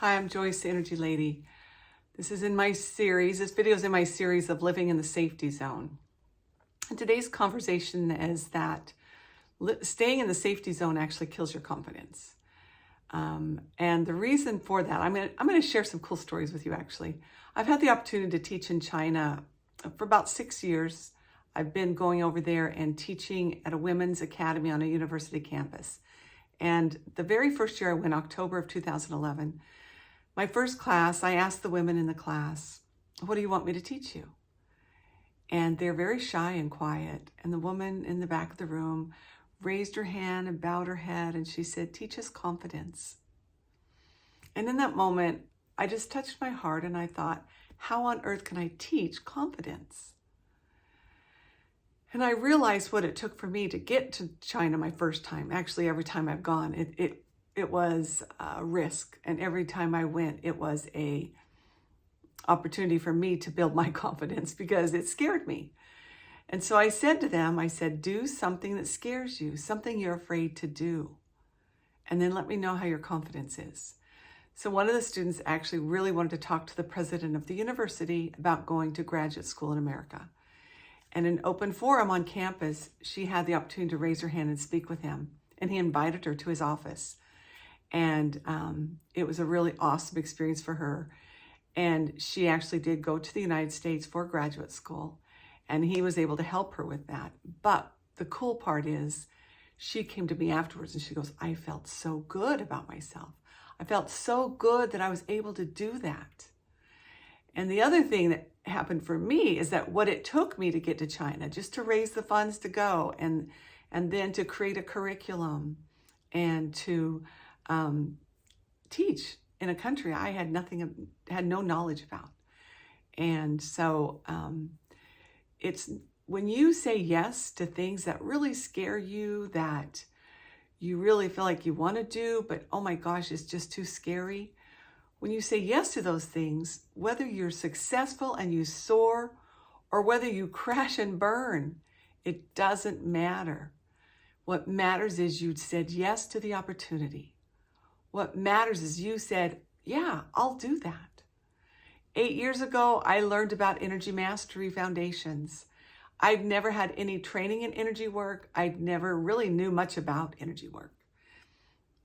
Hi, I'm Joyce, the Energy Lady. This video is in my series of living in the safety zone. And today's conversation is that staying in the safety zone actually kills your confidence. And the reason for that, I'm going to share some cool stories with you actually. I've had the opportunity to teach in China for about 6 years. I've been going over there and teaching at a women's academy on a university campus. And the very first year I went, October of 2011, my first class, I asked the women in the class, what do you want me to teach you? And they're very shy and quiet. And the woman in the back of the room raised her hand and bowed her head and she said, teach us confidence. And in that moment, I just touched my heart and I thought, how on earth can I teach confidence? And I realized what it took for me to get to China my first time. Actually, every time I've gone, it was a risk. And every time I went, it was a opportunity for me to build my confidence because it scared me. And so I said to them, do something that scares you, something you're afraid to do. And then let me know how your confidence is. So one of the students actually really wanted to talk to the president of the university about going to graduate school in America. And in an open forum on campus, she had the opportunity to raise her hand and speak with him. And he invited her to his office. And it was a really awesome experience for her. And she actually did go to the United States for graduate school. And he was able to help her with that. But the cool part is she came to me afterwards and she goes, I felt so good about myself. I felt so good that I was able to do that. And the other thing that happened for me is that what it took me to get to China, just to raise the funds to go and then to create a curriculum and to teach in a country I had no knowledge about. And so it's when you say yes to things that really scare you, that you really feel like you want to do, but oh my gosh, it's just too scary. When you say yes to those things, whether you're successful and you soar or whether you crash and burn, it doesn't matter. What matters is you said yes to the opportunity. What matters is you said, yeah, I'll do that. 8 years ago, I learned about Energy Mastery Foundations. I've never had any training in energy work. I never really knew much about energy work.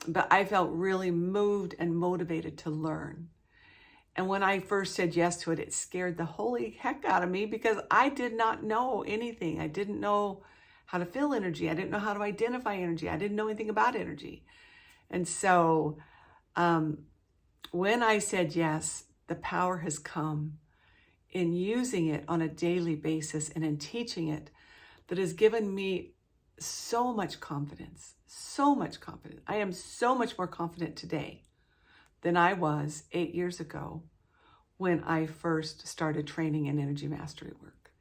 But I felt really moved and motivated to learn. And when I first said yes to it, it scared the holy heck out of me because I did not know anything. I didn't know how to feel energy. I didn't know how to identify energy. I didn't know anything about energy. And so when I said yes, the power has come in using it on a daily basis and in teaching it that has given me so much confidence, so much confidence. I am so much more confident today than I was 8 years ago when I first started training in energy mastery work.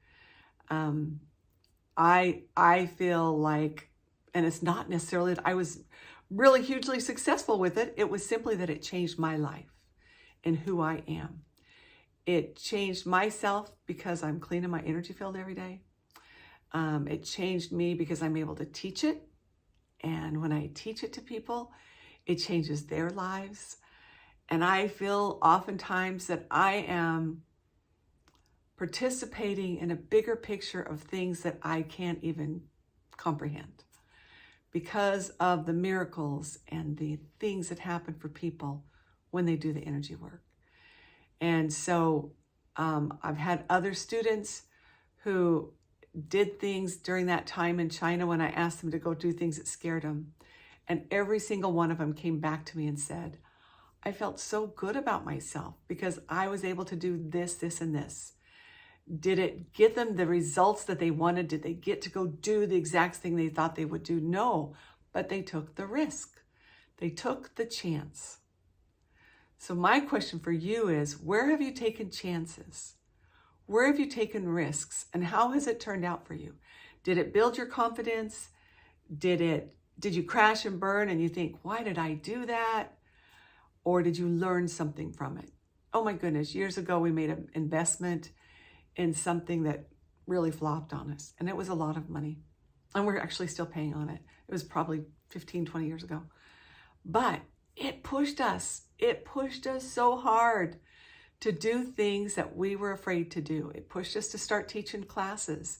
I feel like, and it's not necessarily that I was really hugely successful with it. It was simply that it changed my life and who I am. It changed myself because I'm cleaning my energy field every day. It changed me because I'm able to teach it. And when I teach it to people, it changes their lives. And I feel oftentimes that I am participating in a bigger picture of things that I can't even comprehend because of the miracles and the things that happen for people when they do the energy work. And so I've had other students who did things during that time in China when I asked them to go do things that scared them. And every single one of them came back to me and said, I felt so good about myself because I was able to do this, this, and this. Did it get them the results that they wanted? Did they get to go do the exact thing they thought they would do? No, but they took the risk. They took the chance. So my question for you is, where have you taken chances? Where have you taken risks? And how has it turned out for you? Did it build your confidence? Did you crash and burn and you think, why did I do that? Or did you learn something from it? Oh my goodness, years ago we made an investment in something that really flopped on us. And it was a lot of money. And we're actually still paying on it. It was probably 15, 20 years ago. But it pushed us it pushed us so hard to do things that we were afraid to do. It pushed us to start teaching classes.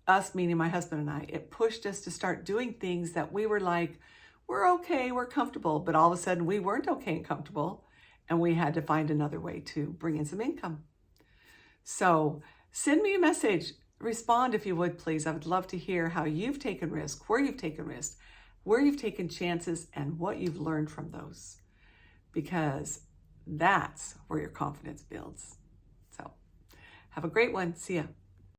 Us, meaning my husband and I. It pushed us to start doing things that we were like, we're okay, we're comfortable. But all of a sudden we weren't okay and comfortable, and we had to find another way to bring in some income. So send me a message. Respond if you would, please. I would love to hear how you've taken risks, where you've taken risks, where you've taken chances, and what you've learned from those. Because that's where your confidence builds. So have a great one. See ya.